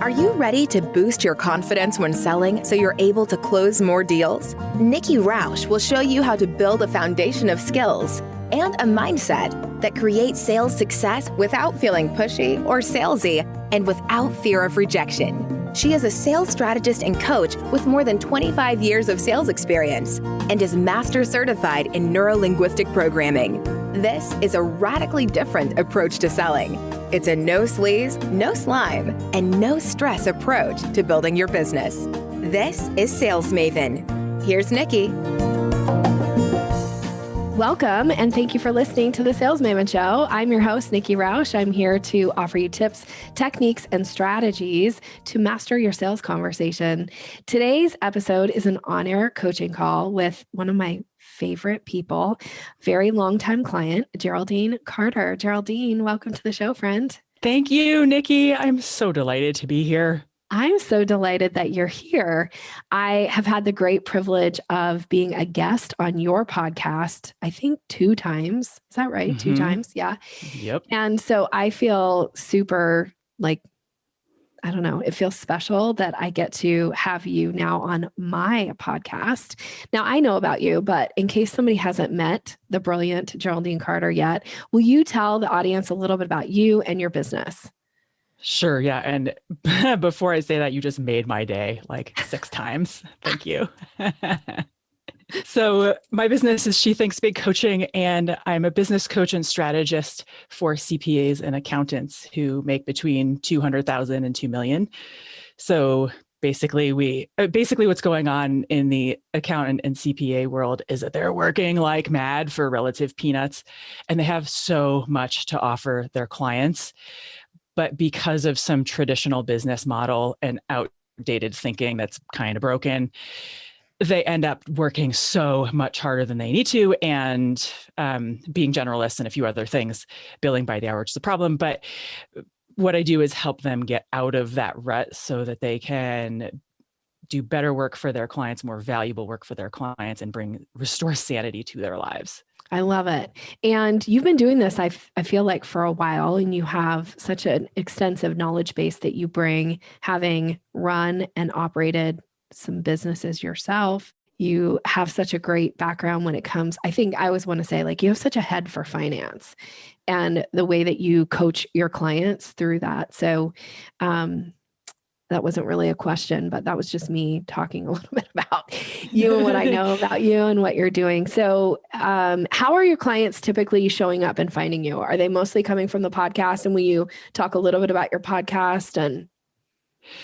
Are you ready to boost your confidence when selling so you're able to close more deals? Nikki Rausch will show you how to build a foundation of skills and a mindset that creates sales success without feeling pushy or salesy and without fear of rejection. She is a sales strategist and coach with more than 25 years of sales experience and is master certified in neuro-linguistic programming. This is a radically different approach to selling. It's a no sleaze, no slime, and no stress approach to building your business. This is Sales Maven. Here's Nikki. Welcome, and thank you for listening to the Sales Maven Show. I'm your host, Nikki Rausch. I'm here to offer you tips, techniques, and strategies to master your sales conversation. Today's episode is an on-air coaching call with one of my favorite people, very long-time client, Geraldine Carter. Geraldine, welcome to the show, friend. Thank you, Nikki. I'm so delighted to be here. I'm so delighted that you're here. I have had the great privilege of being a guest on your podcast, I think 2 times. Is that right? 2 times? Yeah. Yep. And so I feel super I don't know, it feels special that I get to have you now on my podcast. Now I know about you, but in case somebody hasn't met the brilliant Geraldine Carter yet, will you tell the audience a little bit about you and your business? Sure. Yeah. And before I say that, you just made my day like 6 times. Thank you. So my business is She Thinks Big Coaching, and I'm a business coach and strategist for CPAs and accountants who make between $200,000 and $2 million. So basically what's going on in the accountant and CPA world is that they're working like mad for relative peanuts, and they have so much to offer their clients. But because of some traditional business model and outdated thinking that's kind of broken, they end up working so much harder than they need to and being generalists and a few other things, billing by the hour, which is a problem. But what I do is help them get out of that rut so that they can do better work for their clients, more valuable work for their clients, and restore sanity to their lives. I love it. And you've been doing this, I feel like, for a while, and you have such an extensive knowledge base that you bring, having run and operated some businesses yourself. You have such a great background when it comes, I think I always want to say, you have such a head for finance and the way that you coach your clients through that. So that wasn't really a question, but that was just me talking a little bit about you and what I know about you and what you're doing. So how are your clients typically showing up and finding you? Are they mostly coming from the podcast? And will you talk a little bit about your podcast? And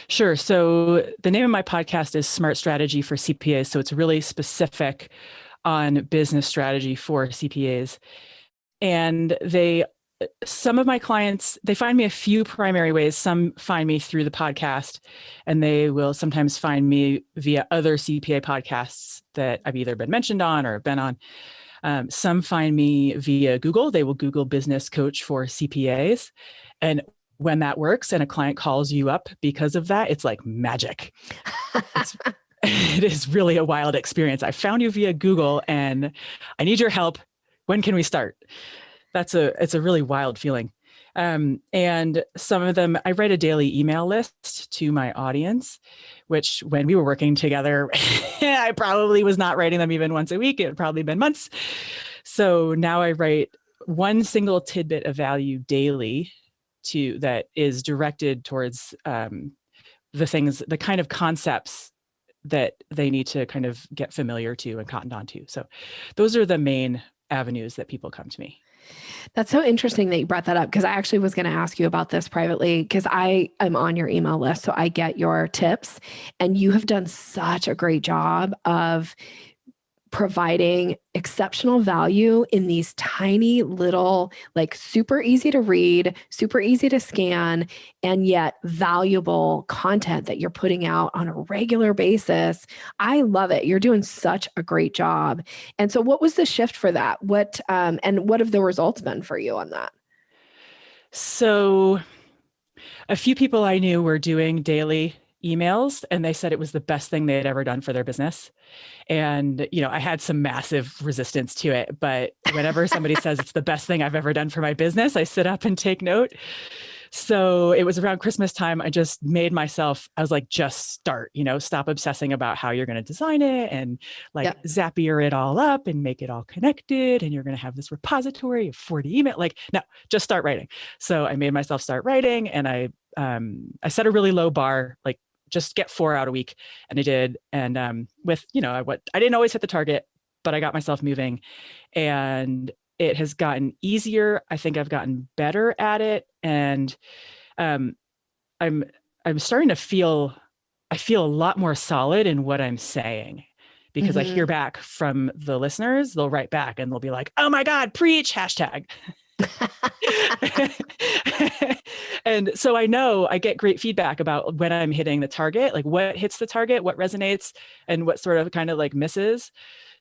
Sure. So the name of my podcast is Smart Strategy for CPAs. So it's really specific on business strategy for CPAs. And some of my clients, they find me a few primary ways. Some find me through the podcast, and they will sometimes find me via other CPA podcasts that I've either been mentioned on or been on. Some find me via Google. They will Google business coach for CPAs. And when that works and a client calls you up because of that, it's like magic. It is really a wild experience. I found you via Google and I need your help. When can we start? It's a really wild feeling. And some of them, I write a daily email list to my audience, which when we were working together, I probably was not writing them even once a week. It had probably been months. So now I write one single tidbit of value daily that is directed towards the kind of concepts that they need to kind of get familiar to and cottoned onto. So those are the main avenues that people come to me. That's so interesting that you brought that up, because I actually was going to ask you about this privately, because I am on your email list. So I get your tips, and you have done such a great job of providing exceptional value in these tiny little, super easy to read, super easy to scan, and yet valuable content that you're putting out on a regular basis. I love it. You're doing such a great job. And so what was the shift for that? And what have the results been for you on that? So a few people I knew were doing daily emails, and they said it was the best thing they had ever done for their business. And, I had some massive resistance to it, but whenever somebody says it's the best thing I've ever done for my business, I sit up and take note. So it was around Christmas time. I just made myself, I was like, just start, stop obsessing about how you're going to design it and like Zapier it all up and make it all connected. And you're going to have this repository of 40 email, like, no, just start writing. So I made myself start writing, and I set a really low bar, like just get 4 out a week. And I did. And with, I didn't always hit the target, but I got myself moving, and it has gotten easier. I think I've gotten better at it. And I'm starting to feel a lot more solid in what I'm saying, because I hear back from the listeners. They'll write back and they'll be like, "Oh my God, preach, hashtag." And so I know I get great feedback about when I'm hitting the target, like what hits the target, what resonates, and what sort of kind of like misses.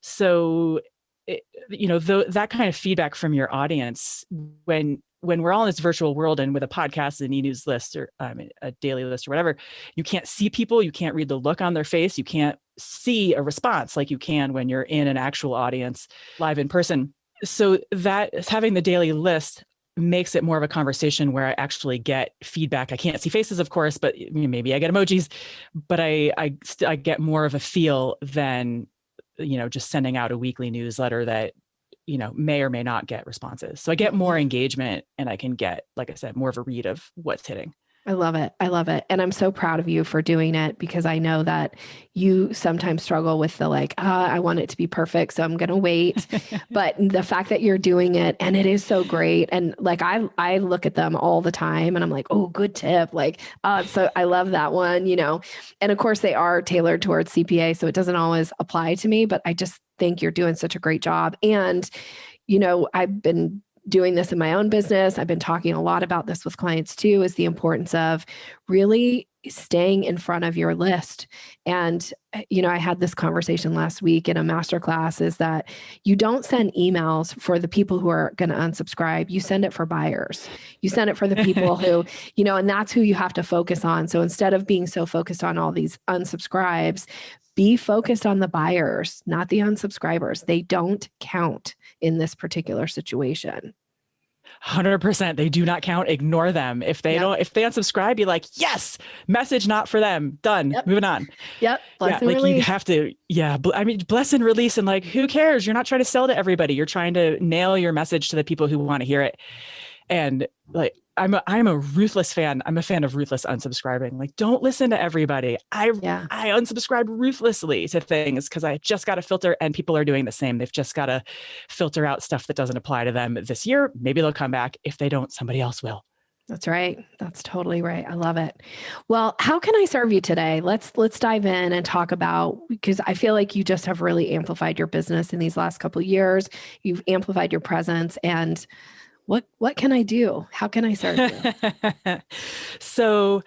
So, that kind of feedback from your audience when we're all in this virtual world and with a podcast, an e-news list, or a daily list or whatever, you can't see people, you can't read the look on their face, you can't see a response like you can when you're in an actual audience live in person. So that having the daily list makes it more of a conversation where I actually get feedback. I can't see faces, of course, but maybe I get emojis, but I get more of a feel than just sending out a weekly newsletter that, may or may not get responses. So I get more engagement, and I can get, like I said, more of a read of what's hitting. I love it. I love it. And I'm so proud of you for doing it, because I know that you sometimes struggle with the I want it to be perfect, so I'm going to wait. But the fact that you're doing it, and it is so great. And I look at them all the time and I'm like, oh, good tip. So I love that one, and of course they are tailored towards CPA. So it doesn't always apply to me, but I just think you're doing such a great job. And, I've been doing this in my own business. I've been talking a lot about this with clients too, is the importance of really staying in front of your list. And, I had this conversation last week in a masterclass, is that you don't send emails for the people who are going to unsubscribe. You send it for buyers. You send it for the people who, and that's who you have to focus on. So instead of being so focused on all these unsubscribes, be focused on the buyers, not the unsubscribers. They don't count in this particular situation. 100%. They do not count. Ignore them. If they unsubscribe, be like, yes, message not for them. Done. Moving on. Yep. Bless and release. You have to, bless and release. And who cares? You're not trying to sell to everybody. You're trying to nail your message to the people who want to hear it. And I'm a ruthless fan. I'm a fan of ruthless unsubscribing. Don't listen to everybody. I unsubscribe ruthlessly to things, because I just got to filter, and people are doing the same. They've just got to filter out stuff that doesn't apply to them this year. Maybe they'll come back. If they don't, somebody else will. That's right. That's totally right. I love it. Well, how can I serve you today? Let's dive in and talk about, because I feel like you just have really amplified your business in these last couple of years. You've amplified your presence, and what can I do? How can I serve you? So,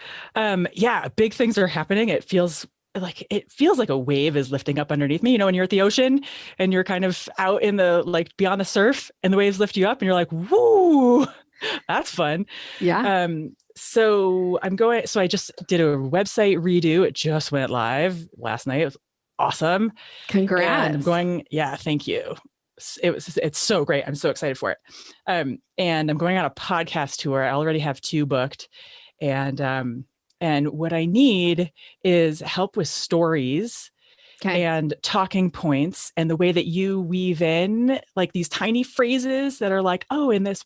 big things are happening. It feels like a wave is lifting up underneath me. When you're at the ocean and you're kind of out in the, beyond the surf, and the waves lift you up and you're like, woo, that's fun. Yeah. So I just did a website redo. It just went live last night. It was awesome. Congrats. And I'm going, thank you. It's so great. I'm so excited for it. And I'm going on a podcast tour. I already have 2 booked. And what I need is help with stories and talking points, and the way that you weave in these tiny phrases that are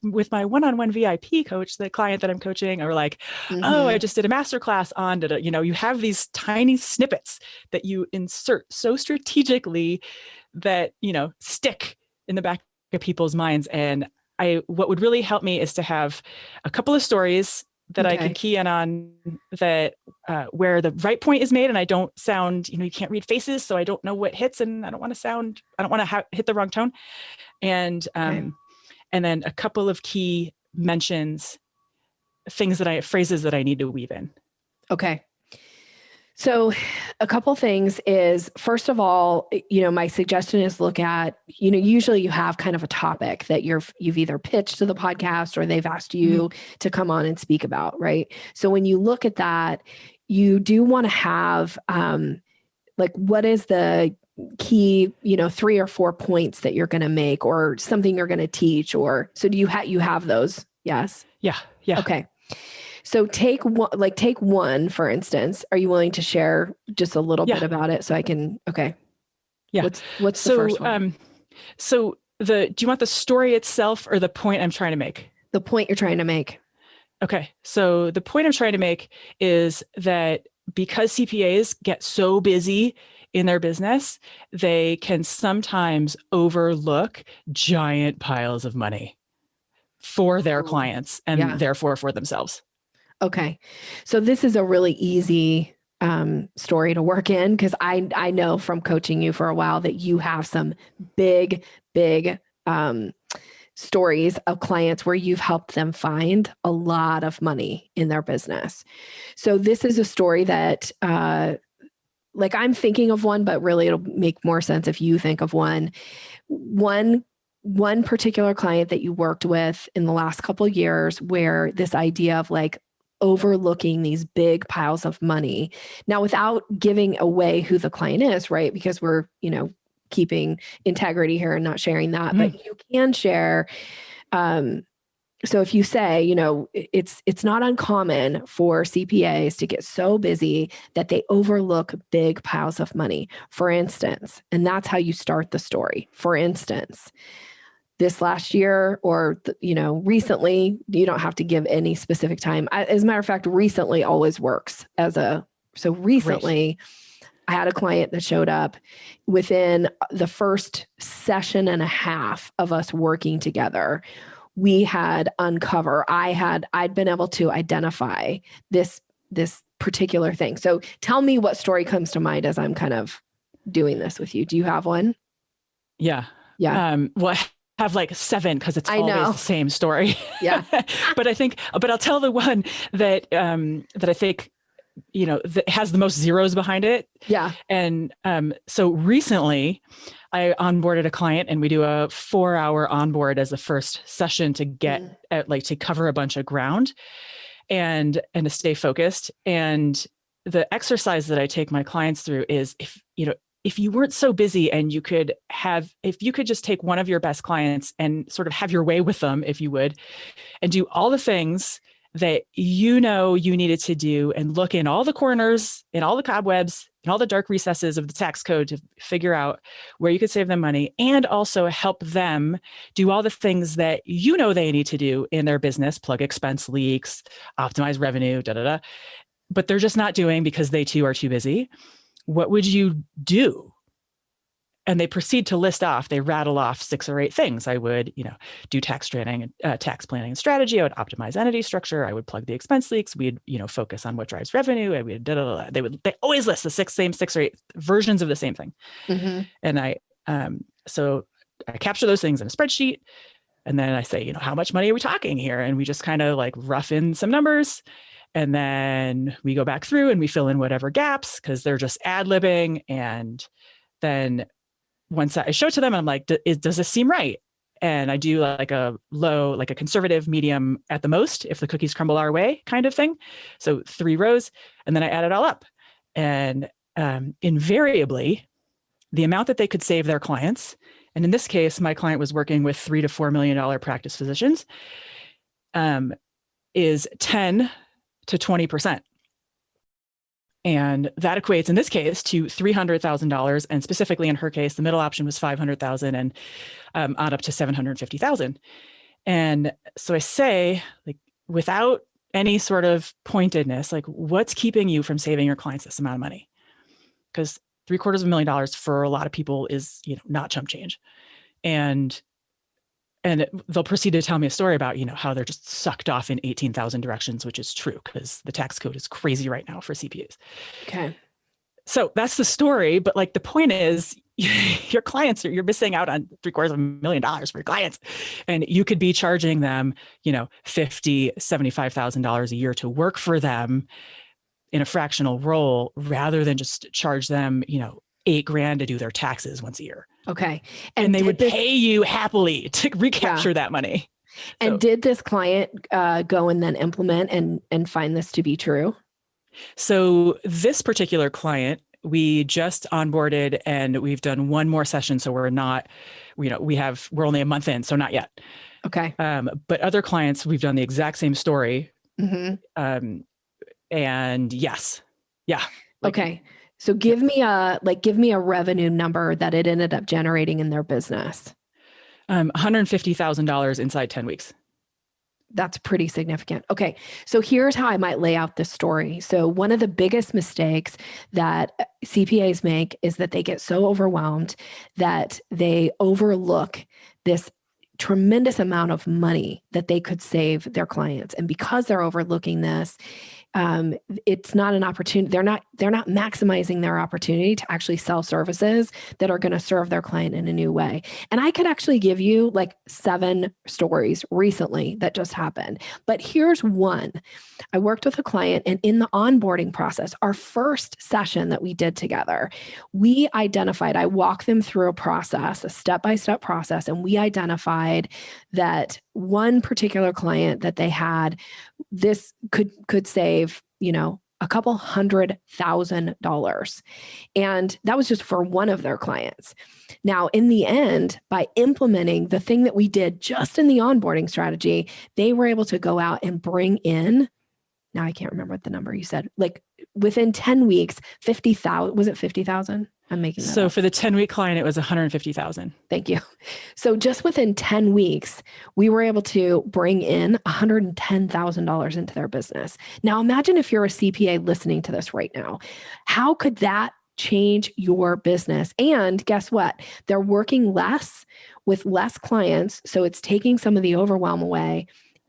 with my one-on-one VIP coach, the client that I'm coaching, or oh, I just did a masterclass on, you have these tiny snippets that you insert so strategically that, stick in the back of people's minds. And what would really help me is to have a couple of stories that I can key in on, that where the right point is made, and I don't sound, you can't read faces, so I don't know what hits, and I don't want to hit the wrong tone. And then a couple of key mentions, phrases that I need to weave in. Okay. So a couple things is, first of all, my suggestion is look at, usually you have kind of a topic that you've either pitched to the podcast or they've asked you to come on and speak about, right? So when you look at that, you do want to have, what is the key, 3 or 4 points that you're going to make, or something you're going to teach, or, so do you have those? Yes. Yeah. Okay. So take one, for instance. Are you willing to share just a little bit about it so I can, okay. Yeah. What's the first one? Do you want the story itself or the point I'm trying to make? The point you're trying to make. Okay. So the point I'm trying to make is that because CPAs get so busy in their business, they can sometimes overlook giant piles of money for their clients and therefore for themselves. Okay. So this is a really easy story to work in, because I know from coaching you for a while that you have some big stories of clients where you've helped them find a lot of money in their business. So this is a story that like I'm thinking of one, but really it'll make more sense if you think of one. One particular client that you worked with in the last couple of years, where this idea of like overlooking these big piles of money. Now, without giving away who the client is, right? Because we're, keeping integrity here and not sharing that, but you can share. So if you say, it's not uncommon for CPAs to get so busy that they overlook big piles of money, for instance, and that's how you start the story. For instance, this last year or, recently, you don't have to give any specific time. As a matter of fact, recently always works so recently, Great. I had a client that showed up within the first session and a half of us working together. We had I'd been able to identify this particular thing. So tell me what story comes to mind as I'm kind of doing this with you. Do you have one? Yeah. Yeah. Well, I have like 7 because it's always the same story. Yeah. but I'll tell the one that I think, that has the most zeros behind it. Yeah. And so recently I onboarded a client, and we do a 4-hour onboard as the first session to get to cover a bunch of ground and to stay focused. And the exercise that I take my clients through is if you weren't so busy and if you could just take one of your best clients and sort of have your way with them, if you would, and do all the things that you needed to do and look in all the corners, in all the cobwebs, in all the dark recesses of the tax code to figure out where you could save them money, and also help them do all the things that they need to do in their business, plug expense leaks, optimize revenue, but they're just not doing because they too are too busy. What would you do? And they proceed to list off, they rattle off 6 or 8 things. I would, do tax planning and strategy. I would optimize entity structure. I would plug the expense leaks. We'd, focus on what drives revenue. And we'd they always list the same 6 or 8 versions of the same thing. Mm-hmm. And so I capture those things in a spreadsheet. And then I say, how much money are we talking here? And we just kind of like rough in some numbers. And then we go back through and we fill in whatever gaps, because they're just ad-libbing. And then once I show it to them, I'm like, does this seem right? And I do like a low, like a conservative, medium at the most, if the cookies crumble our way kind of thing. So 3 rows, and then I add it all up. And invariably, the amount that they could save their clients, and in this case, my client was working with $3 to $4 million practice physicians, is 10 to 20%. And that equates in this case to $300,000. And specifically in her case, the middle option was $500,000 and on up to $750,000. And so I say, like, without any sort of pointedness, like, what's keeping you from saving your clients this amount of money? Because $750,000 for a lot of people is, not chump change. And they'll proceed to tell me a story about, how they're just sucked off in 18,000 directions, which is true because the tax code is crazy right now for CPAs. Okay. So that's the story. But like, the point is, your clients, you're missing out on $750,000 for your clients. And you could be charging them, $50,000, $75,000 a year to work for them in a fractional role, rather than just charge them, $8,000 to do their taxes once a year. Okay. And they would pay you happily to recapture that money. And did this client go and then implement and find this to be true? So this particular client, we just onboarded and we've done one more session. So we're not, we're only a month in, so not yet. Okay. But other clients, we've done the exact same story Mm-hmm. And yes. Yeah. Okay. So give me a revenue number that it ended up generating in their business. $150,000 inside 10 weeks. That's pretty significant. Okay. So here's how I might lay out this story. So one of the biggest mistakes that CPAs make is that they get so overwhelmed that they overlook this tremendous amount of money that they could save their clients. And because they're overlooking this, it's not an opportunity. They're not maximizing their opportunity to actually sell services that are going to serve their client in a new way. And I could actually give you like 7 stories recently that just happened. But here's one. I worked with a client, and in the onboarding process, our first session that we did together, I walked them through a process, a step-by-step process, and we identified that one particular client that they had, this could save, a couple $100,000. And that was just for one of their clients. Now, in the end, by implementing the thing that we did just in the onboarding strategy, they were able to go out and bring in, now I can't remember what the number you said, like within 10 weeks, 50,000, was it 50,000? I'm making that So up. for the 10-week client, it was 150,000. Thank you. So just within 10 weeks, we were able to bring in $110,000 into their business. Now, imagine if you're a CPA listening to this right now. How could that change your business? And guess what? They're working less with less clients. So it's taking some of the overwhelm away,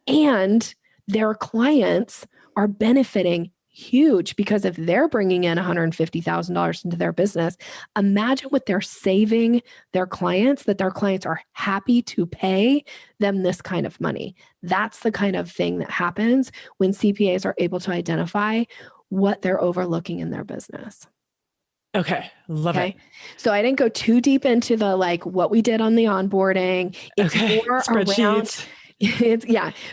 and their clients are benefiting huge, because if they're bringing in $150,000 into their business, imagine what they're saving their clients, that their clients are happy to pay them this kind of money. That's the kind of thing that happens when CPAs are able to identify what they're overlooking in their business. Okay. Love it. So I didn't go too deep into the what we did on the onboarding. It's more Spreadsheets.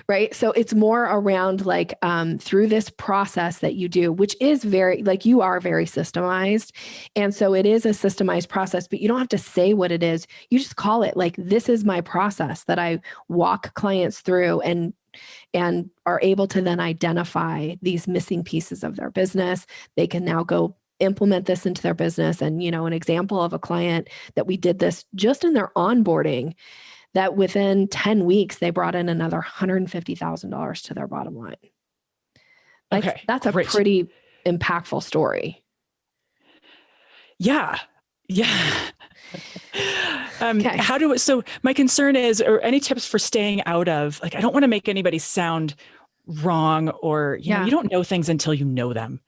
Right. So it's more around through this process that you do, which is very, you are very systemized. And so it is a systemized process, but you don't have to say what it is. You just call it this is my process that I walk clients through, and are able to then identify these missing pieces of their business. They can now go implement this into their business. And, an example of a client that we did this just in their onboarding, that within 10 weeks, they brought in another $150,000 to their bottom line. That's a pretty impactful story. Yeah. Yeah. So my concern is, or any tips for staying out of, I don't want to make anybody sound wrong, or, you don't know things until you know them.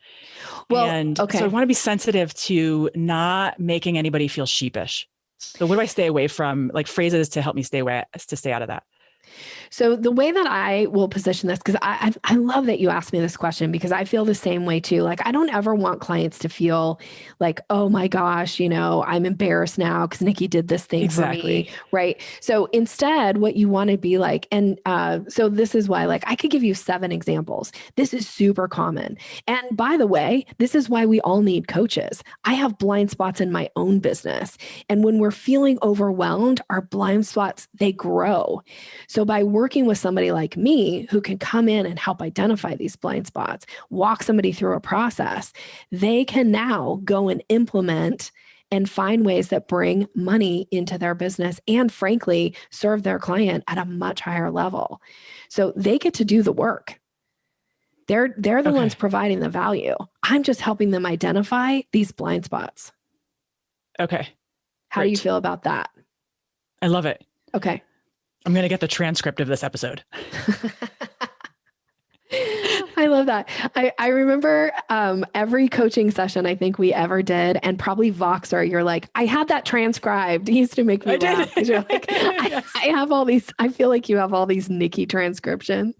So I want to be sensitive to not making anybody feel sheepish. So what do I stay away from, phrases to help me stay out of that? So the way that I will position this, because I love that you asked me this question, because I feel the same way too. I don't ever want clients to feel oh my gosh, I'm embarrassed now because Nikki did this thing for me. Right. So instead, what you want to be so this is why, I could give you 7 examples. This is super common. And by the way, this is why we all need coaches. I have blind spots in my own business. And when we're feeling overwhelmed, our blind spots, they grow. So by working with somebody like me who can come in and help identify these blind spots, walk somebody through a process, they can now go and implement and find ways that bring money into their business and, frankly, serve their client at a much higher level. So they get to do the work. They're the ones providing the value. I'm just helping them identify these blind spots. Okay. How do you feel about that? I love it. Okay. I'm going to get the transcript of this episode. I love that. I remember every coaching session I think we ever did, and probably Voxer, you're I had that transcribed. He used to make me laugh. You're yes. I have all these, I feel like you have all these Nikki transcriptions.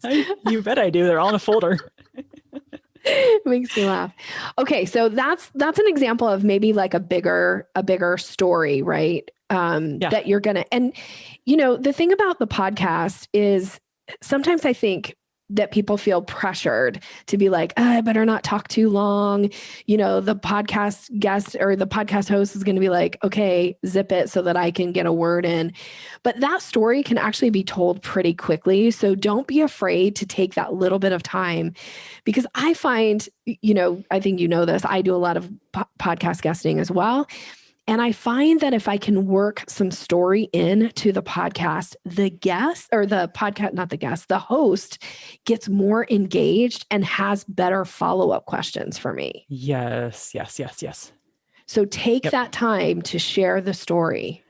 You bet I do. They're all in a folder. It makes me laugh. Okay. So that's an example of maybe a bigger story, right? That you're going to, and the thing about the podcast is sometimes I think that people feel pressured to be like, I better not talk too long. The podcast guest or the podcast host is going to be like, okay, zip it so that I can get a word in. But that story can actually be told pretty quickly. So don't be afraid to take that little bit of time, because I find, I think this, I do a lot of podcast guesting as well. And I find that if I can work some story into the podcast, the guest or the podcast, not the guest, the host gets more engaged and has better follow-up questions for me. Yes. So take that time to share the story.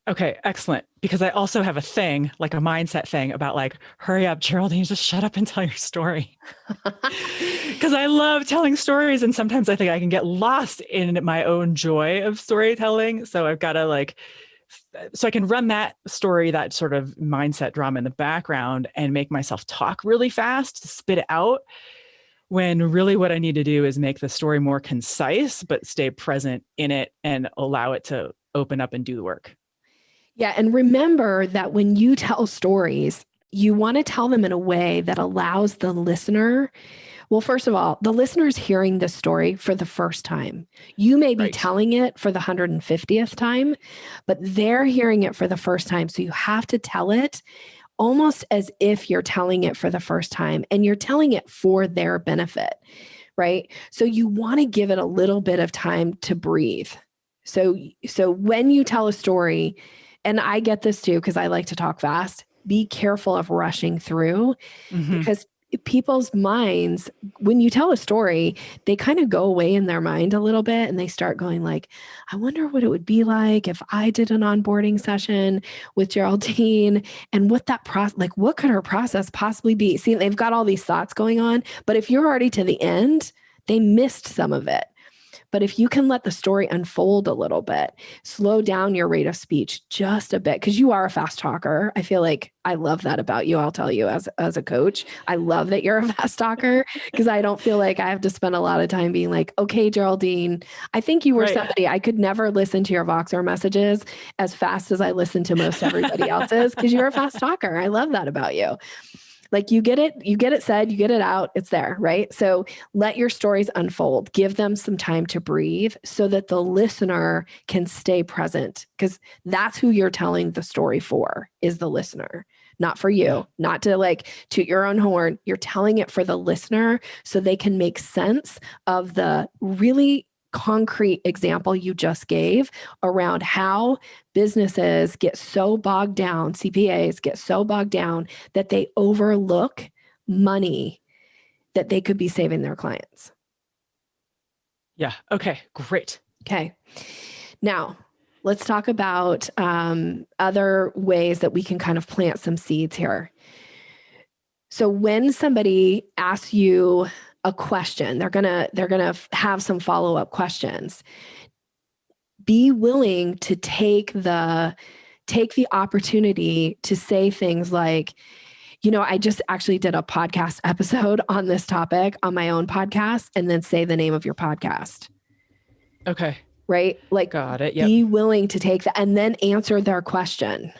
Okay, excellent. Because I also have a thing, like a mindset thing about like, hurry up, Geraldine, just shut up and tell your story. Because I love telling stories. And sometimes I think I can get lost in my own joy of storytelling. So I've got to so I can run that story, that sort of mindset drama in the background and make myself talk really fast to spit it out. When really what I need to do is make the story more concise, but stay present in it and allow it to open up and do the work. Yeah. And remember that when you tell stories, you want to tell them in a way that allows the listener. Well, first of all, the listener is hearing the story for the first time. You may be telling it for the 150th time, but they're hearing it for the first time. So you have to tell it almost as if you're telling it for the first time, and you're telling it for their benefit, right? So you want to give it a little bit of time to breathe. So when you tell a story, and I get this too, because I like to talk fast, be careful of rushing through, because people's minds, when you tell a story, they kind of go away in their mind a little bit and they start going like, I wonder what it would be like if I did an onboarding session with Geraldine, and what that process, like what could her process possibly be? See, they've got all these thoughts going on, but if you're already to the end, they missed some of it. But if you can let the story unfold a little bit, slow down your rate of speech just a bit, because you are a fast talker. I feel like I love that about you. I'll tell you as a coach, I love that you're a fast talker, because I don't feel like I have to spend a lot of time being like, okay, Geraldine, I think you were somebody, I could never listen to your Voxer messages as fast as I listen to most everybody else's, because you're a fast talker. I love that about you. Like you get it said, you get it out, it's there, right? So let your stories unfold, give them some time to breathe so that the listener can stay present, because that's who you're telling the story for, is the listener, not for you, not to like toot your own horn. You're telling it for the listener so they can make sense of the really concrete example you just gave around how businesses get so bogged down, CPAs get so bogged down that they overlook money that they could be saving their clients. Yeah. Okay, great. Okay. Now, let's talk about other ways that we can kind of plant some seeds here. So when somebody asks you a question, they're gonna have some follow-up questions. Be willing to take the opportunity to say things like, I just actually did a podcast episode on this topic on my own podcast, and then say the name of your podcast. Okay. Right? Like, got it. Yep. Be willing to take that and then answer their question.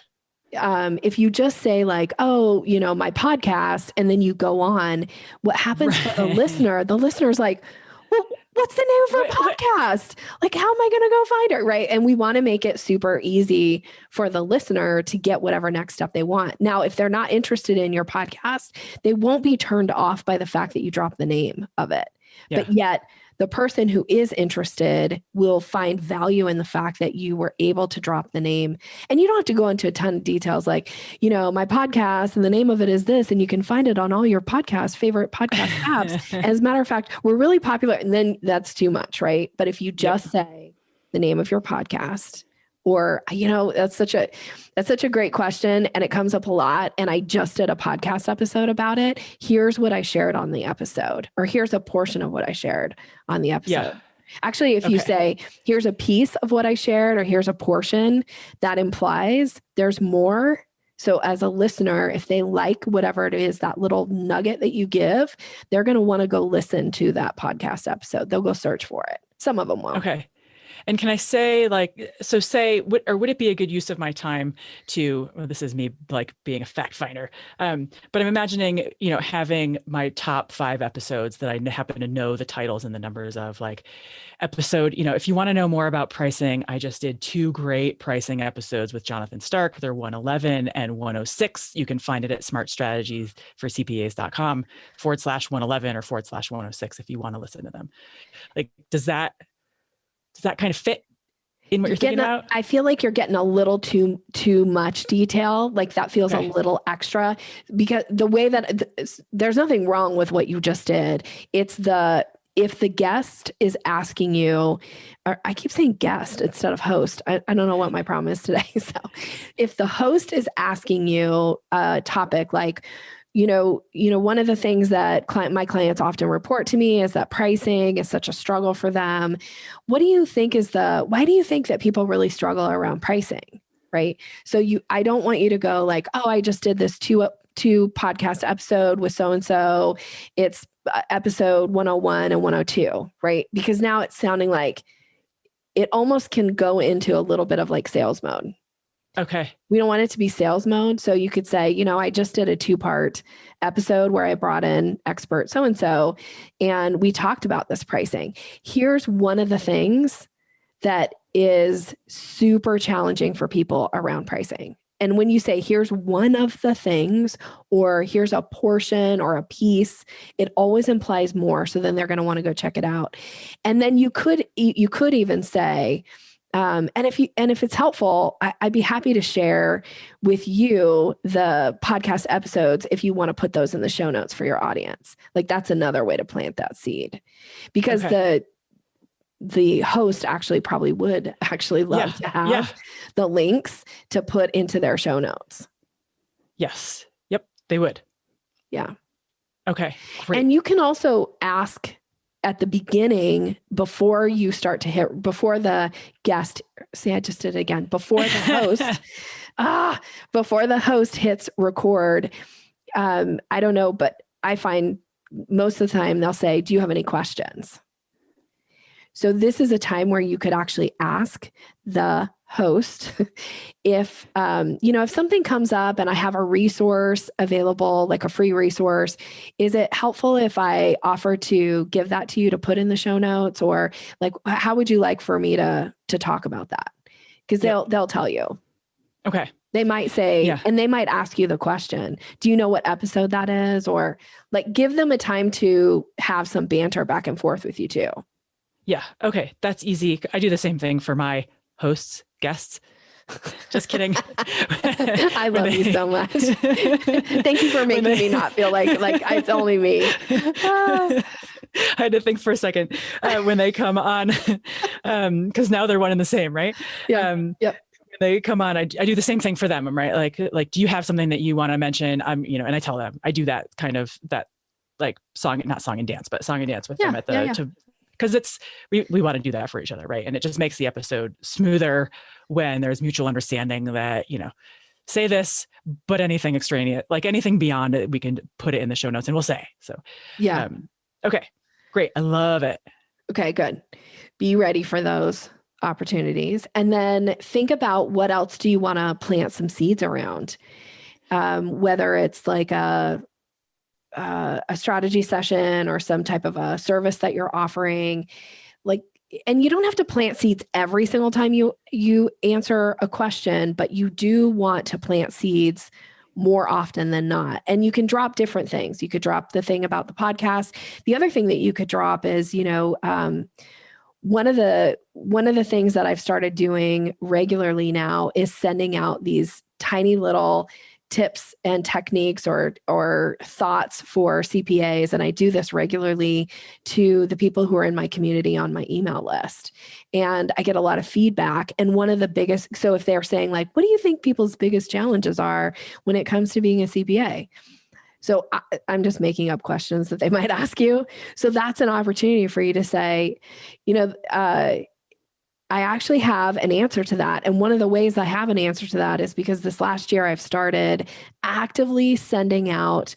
If you just say like, oh, my podcast, and then you go on, what happens for the listener? The listener's like, well, what's the name of her podcast? Like, how am I going to go find her? Right. And we want to make it super easy for the listener to get whatever next step they want. Now, if they're not interested in your podcast, they won't be turned off by the fact that you drop the name of it. Yeah. But yet the person who is interested will find value in the fact that you were able to drop the name. And you don't have to go into a ton of details like, my podcast and the name of it is this, and you can find it on all your favorite podcast apps. As a matter of fact, we're really popular. And then that's too much, right? But if you just say the name of your podcast, or, that's such a great question, and it comes up a lot. And I just did a podcast episode about it. Here's what I shared on the episode, or here's a portion of what I shared on the episode. Yeah. Actually, if you say, here's a piece of what I shared, or here's a portion, that implies there's more. So as a listener, if they like whatever it is, that little nugget that you give, they're going to want to go listen to that podcast episode. They'll go search for it. Some of them won't. Okay. And can I say would it be a good use of my time to, well, this is me like being a fact finder, but I'm imagining, having my top 5 episodes that I happen to know the titles and the numbers of, like episode, if you want to know more about pricing, I just did 2 great pricing episodes with Jonathan Stark. They're 111 and 106. You can find it at smartstrategiesforcpas.com/111 or /106 if you want to listen to them. Like, does that kind of fit in what you're thinking about? I feel like you're getting a little too much detail. Like that feels a little extra, because the way that there's nothing wrong with what you just did. It's if the guest is asking you, or I keep saying guest instead of host. I don't know what my problem is today. So if the host is asking you a topic like, one of the things that my clients often report to me is that pricing is such a struggle for them. Why do you think that people really struggle around pricing? Right. So I don't want you to go like, oh, I just did this two podcast episode with so-and-so. It's episode 101 and 102, right? Because now it's sounding like it almost can go into a little bit of like sales mode. Okay. We don't want it to be sales mode. So you could say, I just did a 2-part episode where I brought in expert so-and-so, and we talked about this pricing. Here's one of the things that is super challenging for people around pricing. And when you say, here's one of the things, or here's a portion or a piece, it always implies more. So then they're going to want to go check it out. And then you could even say, and if it's helpful, I'd be happy to share with you the podcast episodes if you want to put those in the show notes for your audience. Like that's another way to plant that seed, because the host actually probably would actually love to have the links to put into their show notes. Yes. Yep. They would. Yeah. Okay. Great. And you can also ask at the beginning, before you start to before the guest, see, I just did it again, before the host, before the host hits record. I don't know, but I find most of the time they'll say, do you have any questions? So this is a time where you could actually ask the host if something comes up and I have a resource available, like a free resource, is it helpful if I offer to give that to you to put in the show notes? Or like, how would you like for me to talk about that? Because they'll tell you. Okay. They might say, and they might ask you the question, do you know what episode that is? Or like, give them a time to have some banter back and forth with you too. Yeah. Okay. That's easy. I do the same thing for my hosts, guests. Just kidding. I love you so much. Thank you for making me not feel like it's only me. I had to think for a second when they come on, because now they're one and the same, right? Yeah. When they come on, I do the same thing for them. I'm right. Like, do you have something that you want to mention? And I tell them, I do that kind of like not song and dance, but song and dance with them at the, because we want to do that for each other, right? And it just makes the episode smoother when there's mutual understanding that, say this, but anything extraneous, like anything beyond it, we can put it in the show notes and we'll say. So, okay, great. I love it. Okay, good. Be ready for those opportunities. And then think about what else do you want to plant some seeds around? Whether it's like a strategy session or some type of a service that you're offering, and you don't have to plant seeds every single time you answer a question, but you do want to plant seeds more often than not. And you can drop different things. You could drop the thing about the podcast. The other thing that you could drop is, one of the things that I've started doing regularly now is sending out these tiny little tips and techniques or thoughts for CPAs. And I do this regularly to the people who are in my community on my email list. And I get a lot of feedback. And one of the biggest, so if they're saying like, what do you think people's biggest challenges are when it comes to being a CPA? So I'm just making up questions that they might ask you. So that's an opportunity for you to say, I actually have an answer to that. And one of the ways I have an answer to that is because this last year I've started actively sending out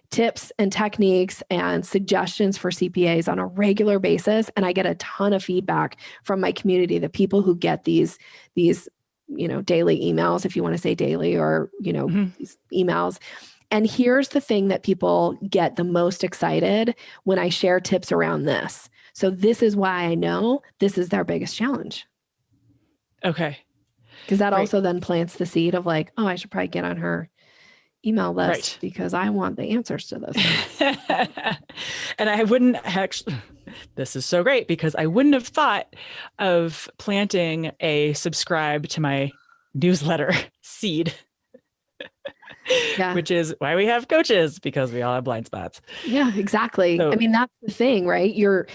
tips and techniques and suggestions for CPAs on a regular basis. And I get a ton of feedback from my community, the people who get these, daily emails, if you want to say daily, or, these emails. And here's the thing that people get the most excited when I share tips around this. So this is why I know this is their biggest challenge. Okay. Because that also then plants the seed of like, oh, I should probably get on her email list because I want the answers to those things. And I wouldn't actually, this is so great because I wouldn't have thought of planting a subscribe to my newsletter seed. Yeah. Which is why we have coaches, because we all have blind spots. Yeah, exactly. So, I mean, that's the thing, right? You're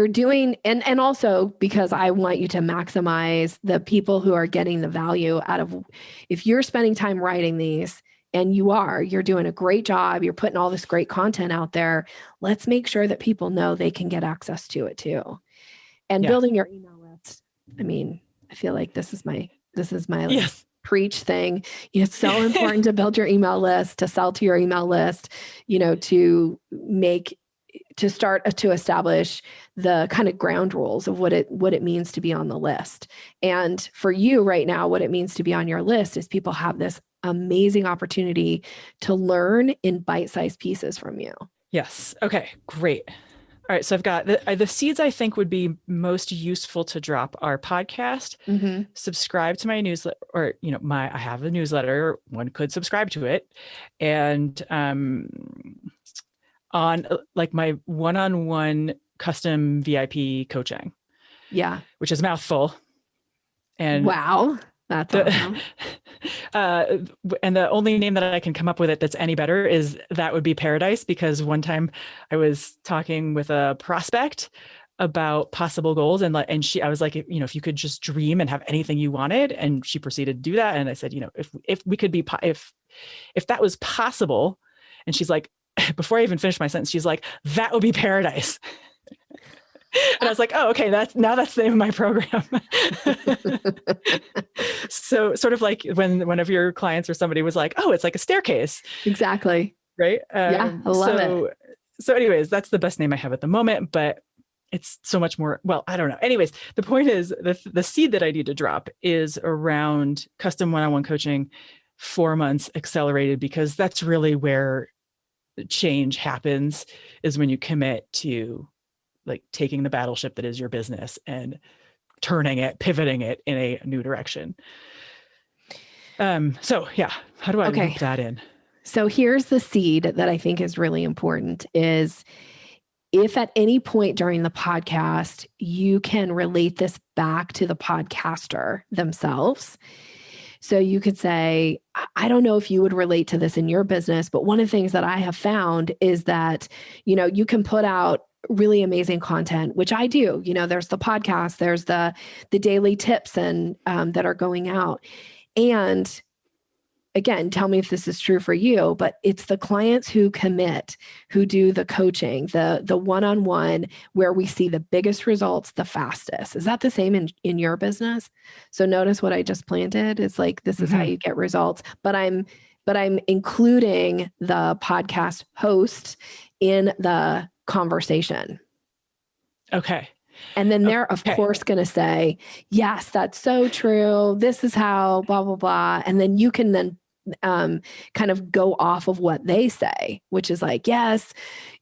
doing, and also because I want you to maximize the people who are getting the value out of, if you're spending time writing these, and you're doing a great job, you're putting all this great content out there, let's make sure that people know they can get access to it too. And building your email list. I mean, I feel like this is my yes. preach thing. It's so important to build your email list, to sell to your email list, to start to establish the kind of ground rules of what it means to be on the list. And for you right now, what it means to be on your list is people have this amazing opportunity to learn in bite-sized pieces from you. Yes. Okay, great. All right. So I've got the seeds I think would be most useful to drop are podcast, subscribe to my newsletter, or, I have a newsletter, one could subscribe to it. And on like my one-on-one custom VIP coaching. Yeah. Which is a mouthful. And wow. That's awesome. And the only name that I can come up with that's any better is That Would Be Paradise, because one time I was talking with a prospect about possible goals, and I was like, if you could just dream and have anything you wanted, and she proceeded to do that. And I said, if we could be, if that was possible, and she's like, before I even finished my sentence, she's like, that would be paradise. And I was like, oh, okay, that's the name of my program. So sort of like when one of your clients or somebody was like, oh, it's like a staircase. Exactly. Right. Yeah, I love it. So anyways, that's the best name I have at the moment, but it's so much more, well, I don't know. Anyways, the point is the seed that I need to drop is around custom one-on-one coaching, 4 months accelerated, because that's really where change happens, is when you commit to like taking the battleship that is your business and pivoting it in a new direction. So yeah, how do I loop that in? So here's the seed that I think is really important is if at any point during the podcast, you can relate this back to the podcaster themselves. So you could say, I don't know if you would relate to this in your business, but one of the things that I have found is that, you can put out really amazing content, which I do. There's the podcast, there's the daily tips and that are going out. And again, tell me if this is true for you, but it's the clients who commit, who do the coaching, the one-on-one, where we see the biggest results the fastest. Is that the same in your business? So notice what I just planted. It's like, this is how you get results, but I'm including the podcast host in the conversation. Okay. And then they're, of course, going to say, yes, that's so true. This is how, blah, blah, blah. And then you can then kind of go off of what they say, which is like, yes,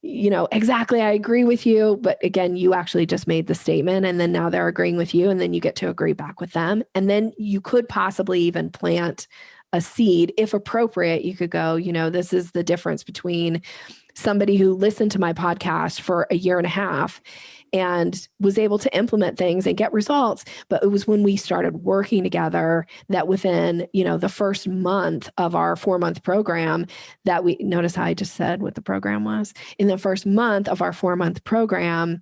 exactly. I agree with you. But again, you actually just made the statement, and then now they're agreeing with you, and then you get to agree back with them. And then you could possibly even plant a seed. If appropriate, you could go, this is the difference between somebody who listened to my podcast for a year and a half and was able to implement things and get results. But it was when we started working together that within, the first month of our 4-month program that we notice how I just said what the program was. In the first month of our 4-month program,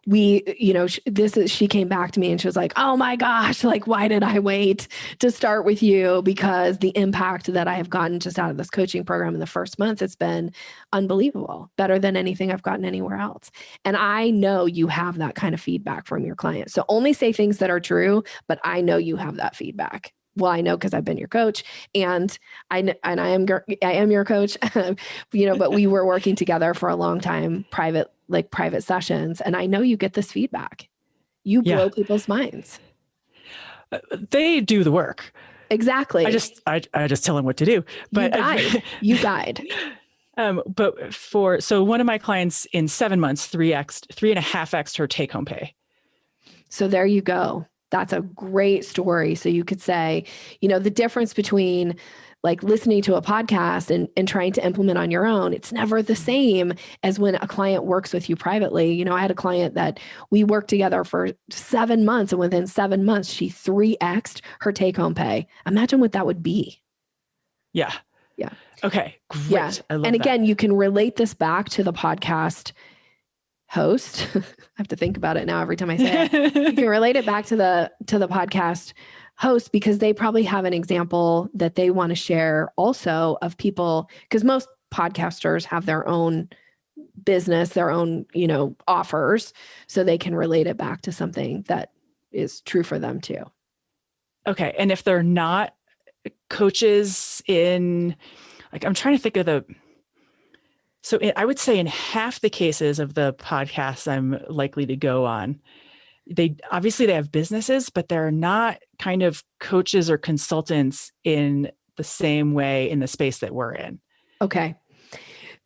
she came back to me and she was like, oh my gosh, like, why did I wait to start with you? Because the impact that I have gotten just out of this coaching program in the first month, it's been unbelievable, better than anything I've gotten anywhere else. And I know you have that kind of feedback from your clients. So only say things that are true, but I know you have that feedback. well, I know because I've been your coach, and I am your coach, but we were working together for a long time, private sessions. And I know you get this feedback. You blow people's minds. They do the work. Exactly. I just tell them what to do. But you guide. So one of my clients in 7 months, 3.5x her take home pay. So there you go. That's a great story. So you could say, the difference between like listening to a podcast and trying to implement on your own, it's never the same as when a client works with you privately. I had a client that we worked together for 7 months, and within 7 months, she 3x'd her take home pay. Imagine what that would be. Yeah. Yeah. Okay. Great. Yeah. I love and again, that. You can relate this back to the podcast host. I have to think about it now every time I say it. You can relate it back to the podcast host, because they probably have an example that they want to share also of people, because most podcasters have their own business, their own, offers, so they can relate it back to something that is true for them too. Okay. And if they're not coaches in, I'm trying to think of I would say in half the cases of the podcasts I'm likely to go on, they have businesses, but they're not kind of coaches or consultants in the same way in the space that we're in. Okay.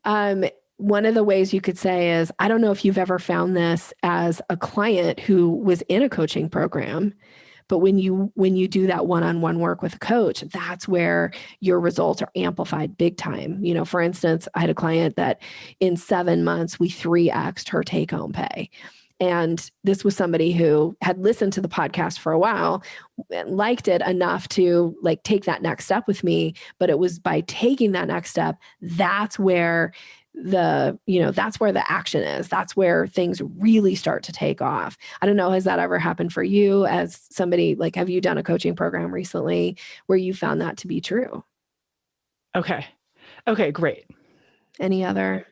One of the ways you could say is, I don't know if you've ever found this as a client who was in a coaching program, but when you do that one-on-one work with a coach, that's where your results are amplified big time. For instance, I had a client that in 7 months, we 3x'd her take-home pay. And this was somebody who had listened to the podcast for a while, liked it enough to take that next step with me. But it was by taking that next step, that's where that's where the action is. That's where things really start to take off. I don't know, has that ever happened for you as somebody, have you done a coaching program recently where you found that to be true? Okay, great. Any other?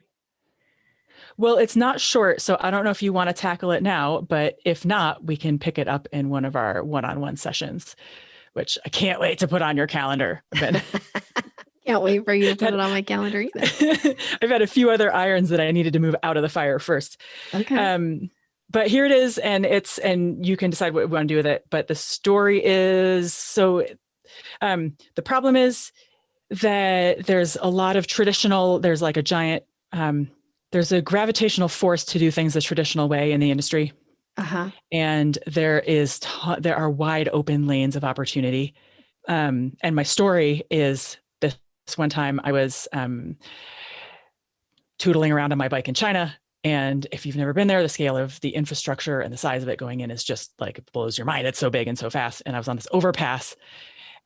Well, it's not short, so I don't know if you want to tackle it now, but if not, we can pick it up in one of our one-on-one sessions, which I can't wait to put on your calendar. Can't wait for you to put it on my calendar either. I've had a few other irons that I needed to move out of the fire first. Okay. But here it is, and you can decide what you want to do with it. But the story is, the problem is that there's a lot of traditional, there's like a giant, there's a gravitational force to do things the traditional way in the industry. Uh-huh. And there are wide open lanes of opportunity. And my story is this one time I was tootling around on my bike in China. And if you've never been there, the scale of the infrastructure and the size of it going in is just it blows your mind. It's so big and so fast. And I was on this overpass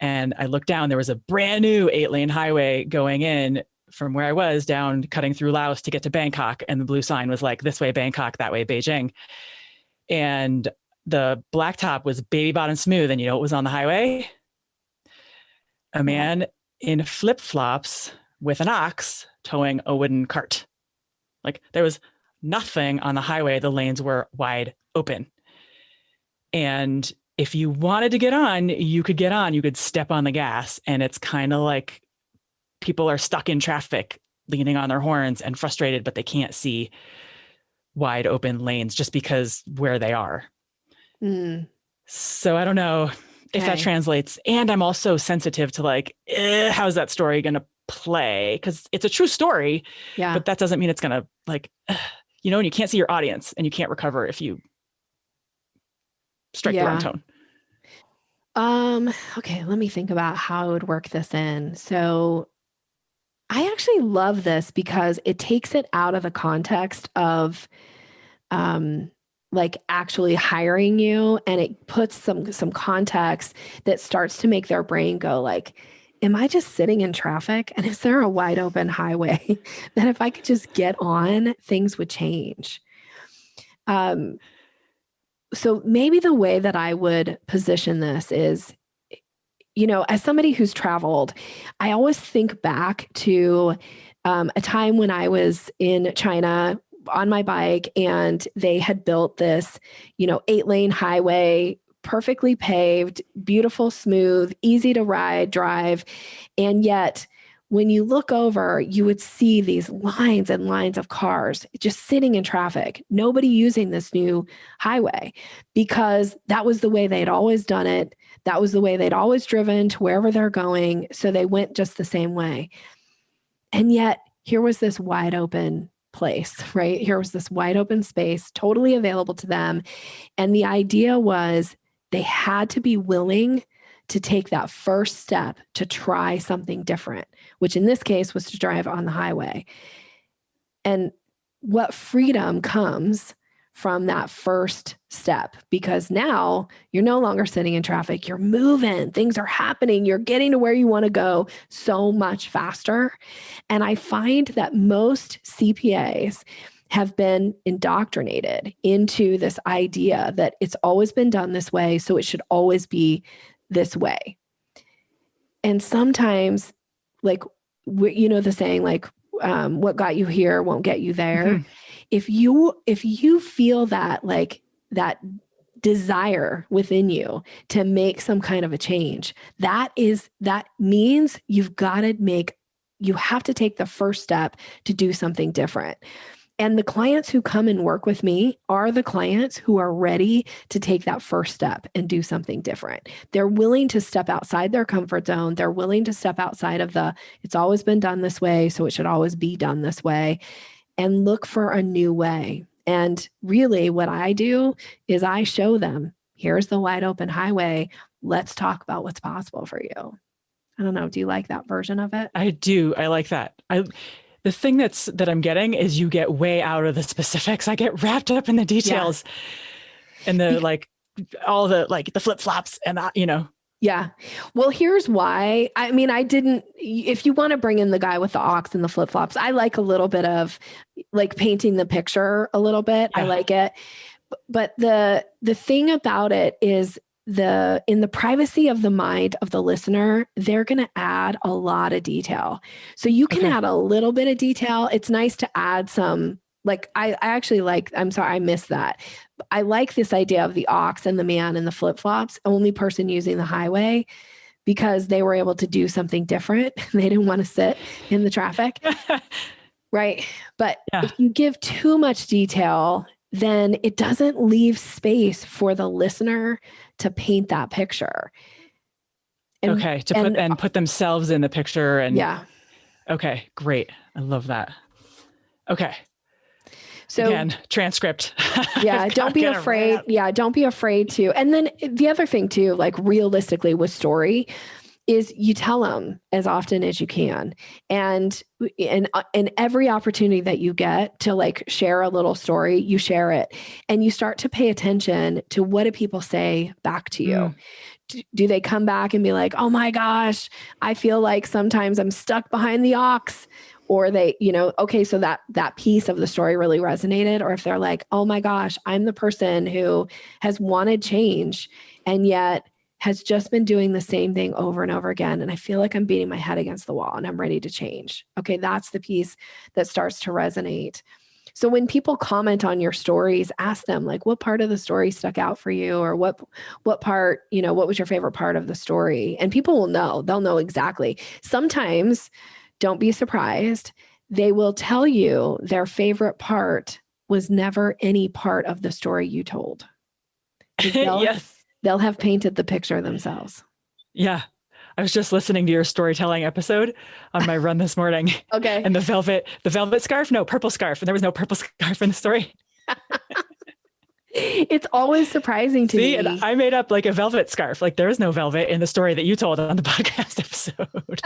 and I looked down, there was a brand new 8-lane highway going in from where I was down, cutting through Laos to get to Bangkok. And the blue sign was this way, Bangkok, that way, Beijing. And the blacktop was baby bottom smooth. And you know what was on the highway? A man in flip-flops with an ox towing a wooden cart. There was nothing on the highway. The lanes were wide open. And if you wanted to get on, you could get on. You could step on the gas. And it's kind of like people are stuck in traffic, leaning on their horns and frustrated, but they can't see wide open lanes just because where they are. Mm. So I don't know if that translates. And I'm also sensitive to how's that story going to play? Because it's a true story, but that doesn't mean it's going to and you can't see your audience and you can't recover if you strike the wrong tone. Okay, let me think about how I would work this in. So I actually love this because it takes it out of the context of actually hiring you, and it puts some context that starts to make their brain go am I just sitting in traffic? And is there a wide open highway that if I could just get on, things would change? So maybe the way that I would position this is, as somebody who's traveled, I always think back to a time when I was in China on my bike and they had built this, 8-lane highway perfectly paved, beautiful, smooth, easy to ride, drive. And yet when you look over, you would see these lines and lines of cars just sitting in traffic, nobody using this new highway, because that was the way they'd always done it. That was the way they'd always driven to wherever they're going. So they went just the same way. And yet here was this wide open place, right? Here was this wide open space, totally available to them. And the idea was they had to be willing to take that first step to try something different, which in this case was to drive on the highway. And what freedom comes from that first step, because now you're no longer sitting in traffic, you're moving, things are happening, you're getting to where you want to go so much faster. And I find that most CPAs have been indoctrinated into this idea that it's always been done this way, so it should always be this way. And sometimes, like, the saying, like, what got you here won't get you there. Mm-hmm. If you feel that, like, that desire within you to make some kind of a change, that means you have to take the first step to do something different. And the clients who come and work with me are the clients who are ready to take that first step and do something different. They're willing to step outside their comfort zone. They're willing to step outside of it's always been done this way, so it should always be done this way, and look for a new way. And really what I do is I show them, here's the wide open highway. Let's talk about what's possible for you. I don't know. Do you like that version of it? I do. I like that. The thing that I'm getting is you get way out of the specifics. I get wrapped up in the details and all the flip-flops and Yeah. Well, here's why. I mean, if you want to bring in the guy with the ox and the flip-flops, I like a little bit of like painting the picture a little bit. Yeah. I like it. But the thing about it is in the privacy of the mind of the listener, they're going to add a lot of detail. So you can add a little bit of detail. It's nice to add some, like, I actually like, I'm sorry, I missed that. I like this idea of the ox and the man and the flip-flops, only person using the highway, because they were able to do something different. They didn't want to sit in the traffic. Right. But if you give too much detail, then it doesn't leave space for the listener to paint that picture. And, put themselves in the picture. And okay, great. I love that. Okay. So again, transcript. Yeah. Don't be afraid. Yeah. Don't be afraid to. And then the other thing too, like realistically with story, is you tell them as often as you can. And in every opportunity that you get to like share a little story, you share it and you start to pay attention to what do people say back to you. Do they come back and be like, oh my gosh, I feel like sometimes I'm stuck behind the ox? Or they, okay, so that piece of the story really resonated. Or if they're like, oh my gosh, I'm the person who has wanted change and yet has just been doing the same thing over and over again. And I feel like I'm beating my head against the wall and I'm ready to change. Okay, that's the piece that starts to resonate. So when people comment on your stories, ask them like, what part of the story stuck out for you? Or what part, what was your favorite part of the story? And people will know, they'll know exactly. Sometimes, don't be surprised, they will tell you their favorite part was never any part of the story you told. Yes. They'll have painted the picture themselves. Yeah. I was just listening to your storytelling episode on my run this morning. Okay. And the velvet scarf? No, purple scarf. And there was no purple scarf in the story. It's always surprising to me. And I made up like a velvet scarf. Like there is no velvet in the story that you told on the podcast episode.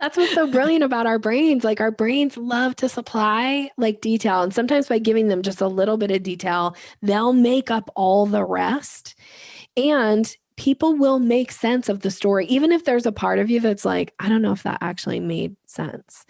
That's what's so brilliant about our brains. Like our brains love to supply like detail. And sometimes by giving them just a little bit of detail, they'll make up all the rest. And people will make sense of the story. Even if there's a part of you that's like, I don't know if that actually made sense.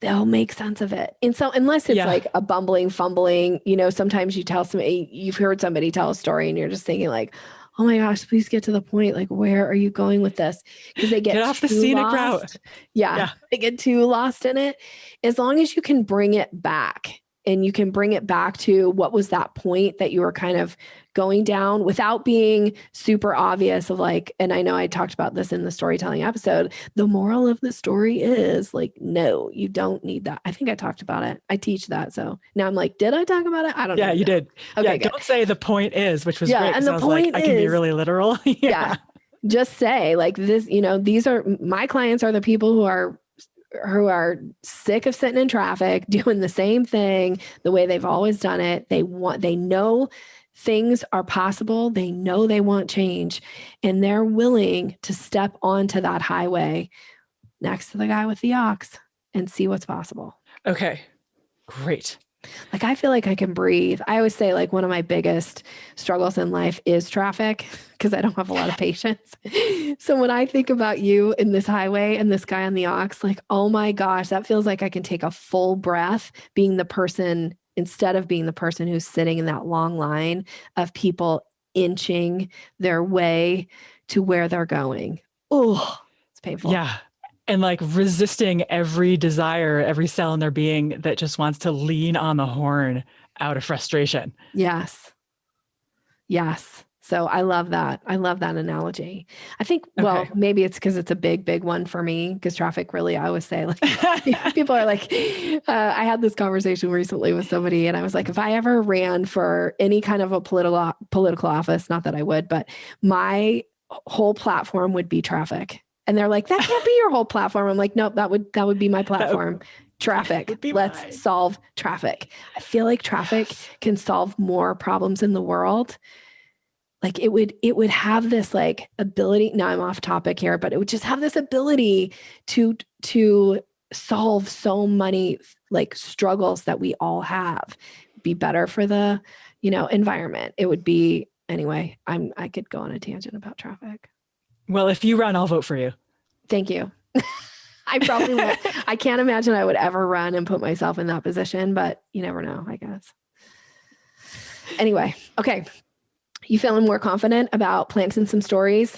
They'll make sense of it. And so unless it's like a bumbling, fumbling, sometimes you tell somebody, you've heard somebody tell a story and you're just thinking like, oh my gosh, please get to the point. Like, where are you going with this? Because they get off the scenic route. Yeah, they get too lost in it. As long as you can bring it back and you can bring it back to what was that point that you were kind of going down without being super obvious of like, and I know I talked about this in the storytelling episode, the moral of the story is like, no, you don't need that. I think I talked about it. I teach that. So now I'm like, did I talk about it? I don't know. Yeah, you did. Okay, yeah, don't say the point is, which was great. And the I was point like, I can be really literal. Yeah. Just say like this, these are my clients are the people who are sick of sitting in traffic, doing the same thing the way they've always done it. They know things are possible. They know they want change, and they're willing to step onto that highway next to the guy with the ox and see what's possible. Okay, great. Like, I feel like I can breathe. I always say like one of my biggest struggles in life is traffic because I don't have a lot of patience. So when I think about you in this highway and this guy on the ox, like, oh my gosh, that feels like I can take a full breath being the person instead of being the person who's sitting in that long line of people inching their way to where they're going. Oh, it's painful. Yeah. And like resisting every desire, every cell in their being that just wants to lean on the horn out of frustration. Yes. Yes. So I love that. I love that analogy. I think, well, maybe it's because it's a big, big one for me because traffic really, I always say like, people are like, I had this conversation recently with somebody and I was like, if I ever ran for any kind of a political office, not that I would, but my whole platform would be traffic. And they're like, that can't be your whole platform. I'm like, nope, that would be my platform. Traffic. Let's solve traffic. I feel like traffic can solve more problems in the world. Like it would have this like ability. Now I'm off topic here, but it would just have this ability to solve so many like struggles that we all have. Be better for the, environment. It would be, anyway, I could go on a tangent about traffic. Well, if you run, I'll vote for you. Thank you. I probably won't. I can't imagine I would ever run and put myself in that position, but you never know, I guess. Anyway, okay. You feeling more confident about planting some stories?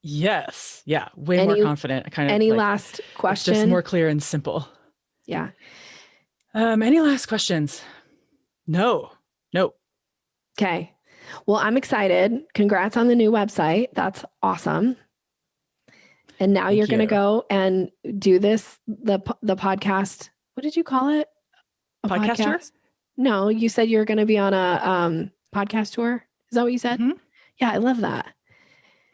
Yes. Yeah. Way more confident. Any last question? Just more clear and simple. Yeah. Any last questions? No. Okay. Well, I'm excited. Congrats on the new website. That's awesome. And now you're going to go and do this, the podcast. What did you call it? A podcast tour? No, you said you're going to be on a podcast tour. Is that what you said? Mm-hmm. Yeah, I love that.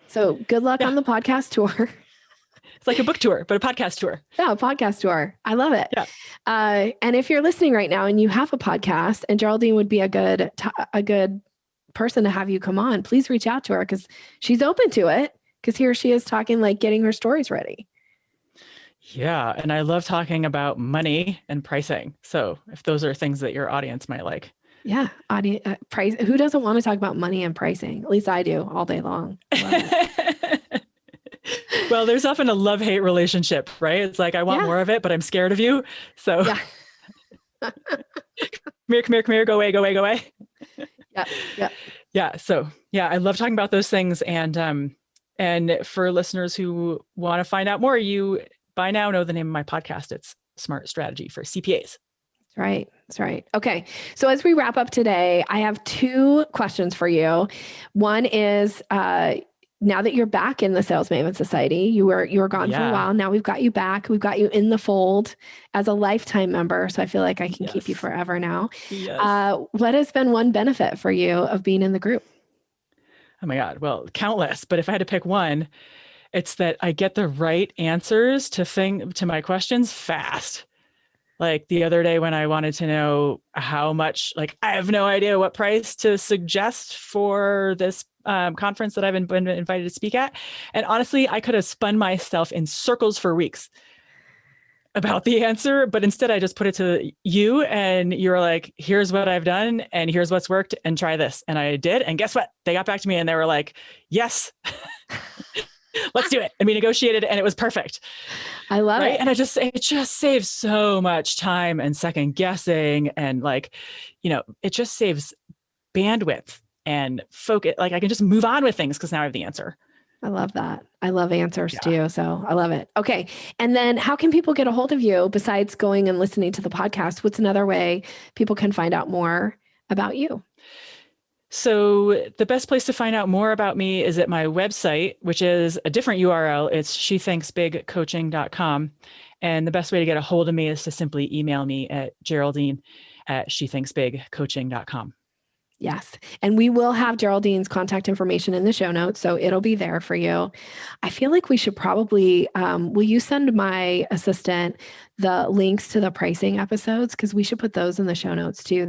So good luck on the podcast tour. It's like a book tour, but a podcast tour. Yeah, a podcast tour. I love it. Yeah. And if you're listening right now and you have a podcast, and Geraldine would be a good person to have you come on, please reach out to her because she's open to it. Because here she is talking, like getting her stories ready. Yeah. And I love talking about money and pricing. So if those are things that your audience might like. Yeah. Price. Who doesn't want to talk about money and pricing? At least I do all day long. Well, there's often a love-hate relationship, right? It's like, I want more of it, but I'm scared of you. So come here, go away. Yeah. So I love talking about those things. And for listeners who want to find out more, you by now know the name of my podcast. It's Smart Strategy for CPAs. That's right. Okay. So as we wrap up today, I have two questions for you. One is, now that you're back in the Sales Maven Society, you were gone for a while. Now we've got you back. We've got you in the fold as a lifetime member. So I feel like I can keep you forever now. Yes. What has been one benefit for you of being in the group? Oh my God. Well, countless. But if I had to pick one, it's that I get the right answers to my questions fast. Like the other day when I wanted to know how much, like I have no idea what price to suggest for this conference that I've been invited to speak at. And honestly, I could have spun myself in circles for weeks about the answer, but instead I just put it to you and you were like, here's what I've done and here's what's worked and try this. And I did. And guess what? They got back to me and they were like, yes, let's do it. And we negotiated and it was perfect. I love it. And it just saves so much time and second guessing. And like, it just saves bandwidth and focus. Like I can just move on with things because now I have the answer. I love that. I love answers too. So I love it. Okay. And then how can people get a hold of you besides going and listening to the podcast? What's another way people can find out more about you? So the best place to find out more about me is at my website, which is a different URL. It's shethinksbigcoaching.com. And the best way to get a hold of me is to simply email me at Geraldine@shethinksbigcoaching.com. Yes. And we will have Geraldine's contact information in the show notes, so it'll be there for you. I feel like we should probably, will you send my assistant the links to the pricing episodes? Because we should put those in the show notes too,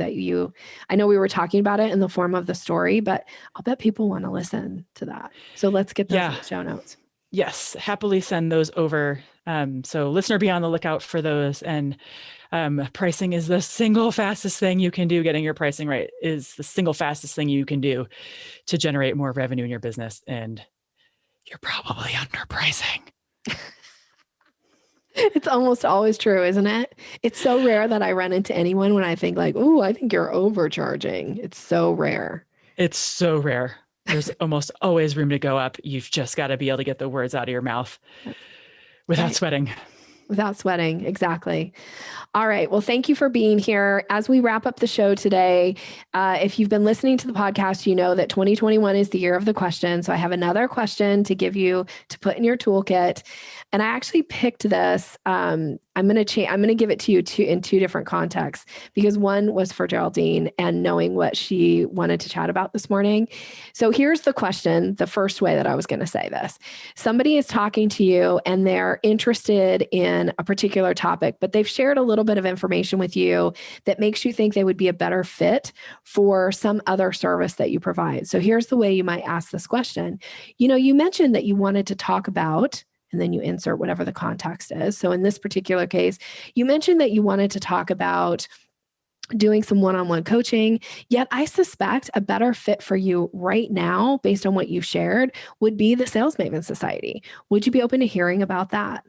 I know we were talking about it in the form of the story, but I'll bet people want to listen to that. So let's get those in the show notes. Yes, happily send those over. So listener, be on the lookout for those. And pricing is the single fastest thing you can do. Getting your pricing right is the single fastest thing you can do to generate more revenue in your business. And you're probably underpricing. It's almost always true, isn't it? It's so rare that I run into anyone when I think like, oh, I think you're overcharging. It's so rare. It's so rare. There's almost always room to go up. You've just got to be able to get the words out of your mouth without sweating. Without sweating. Exactly. All right. Well, thank you for being here. As we wrap up the show today, if you've been listening to the podcast, you know that 2021 is the year of the question. So I have another question to give you to put in your toolkit. And I actually picked this. I'm going to give it to you in two different contexts, because one was for Geraldine and knowing what she wanted to chat about this morning. So here's the question. The first way that I was going to say this: somebody is talking to you and they're interested in a particular topic, but they've shared a little bit of information with you that makes you think they would be a better fit for some other service that you provide. So here's the way you might ask this question. You mentioned that you wanted to talk about, and then you insert whatever the context is. So in this particular case, you mentioned that you wanted to talk about doing some one-on-one coaching, yet I suspect a better fit for you right now, based on what you've shared, would be the Sales Maven Society. Would you be open to hearing about that?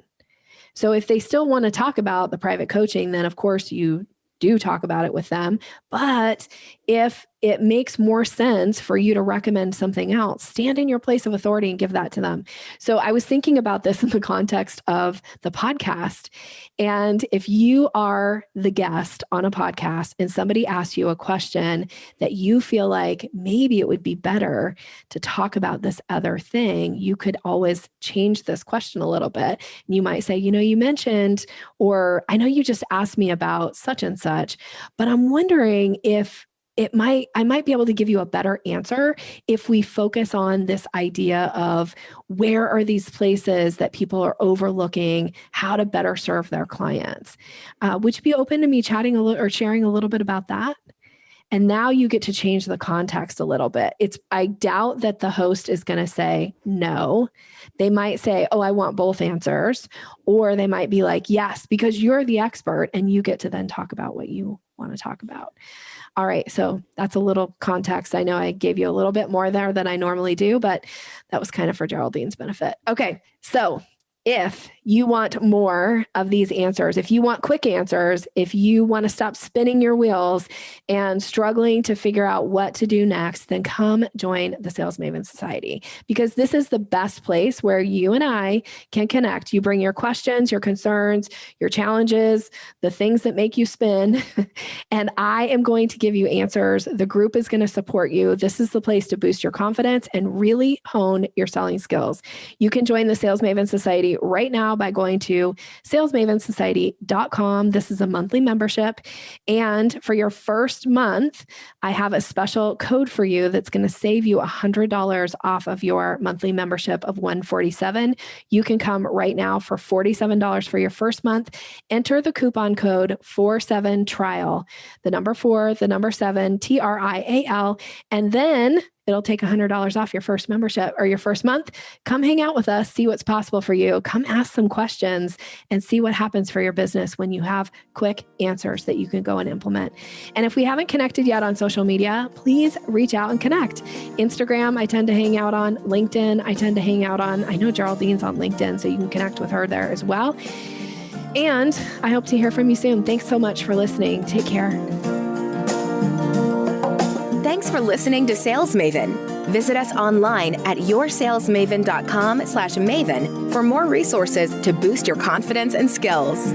So if they still want to talk about the private coaching, then of course you do talk about it with them. But if it makes more sense for you to recommend something else, stand in your place of authority and give that to them. So I was thinking about this in the context of the podcast. And if you are the guest on a podcast and somebody asks you a question that you feel like maybe it would be better to talk about this other thing, you could always change this question a little bit. And you might say, you mentioned, or I know you just asked me about such and such, but I'm wondering if I might be able to give you a better answer if we focus on this idea of where are these places that people are overlooking, how to better serve their clients. Would you be open to me chatting a little or sharing a little bit about that? And now you get to change the context a little bit. I doubt that the host is going to say no. They might say, oh, I want both answers. Or they might be like, yes, because you're the expert and you get to then talk about what you want to talk about. All right. So that's a little context. I know I gave you a little bit more there than I normally do, but that was kind of for Geraldine's benefit. Okay. So if you want more of these answers, if you want quick answers, if you want to stop spinning your wheels and struggling to figure out what to do next, then come join the Sales Maven Society, because this is the best place where you and I can connect. You bring your questions, your concerns, your challenges, the things that make you spin, and I am going to give you answers. The group is going to support you. This is the place to boost your confidence and really hone your selling skills. You can join the Sales Maven Society right now by going to salesmavensociety.com. This is a monthly membership. And for your first month, I have a special code for you that's going to save you $100 off of your monthly membership of $147. You can come right now for $47 for your first month. Enter the coupon code 47trial, the number 4, the number 7, TRIAL, and then it'll take $100 off your first membership or your first month. Come hang out with us, see what's possible for you. Come ask some questions and see what happens for your business when you have quick answers that you can go and implement. And if we haven't connected yet on social media, please reach out and connect. Instagram, I tend to hang out on. LinkedIn, I tend to hang out on. I know Geraldine's on LinkedIn, so you can connect with her there as well. And I hope to hear from you soon. Thanks so much for listening. Take care. Thanks for listening to Sales Maven. Visit us online at yoursalesmaven.com/maven for more resources to boost your confidence and skills.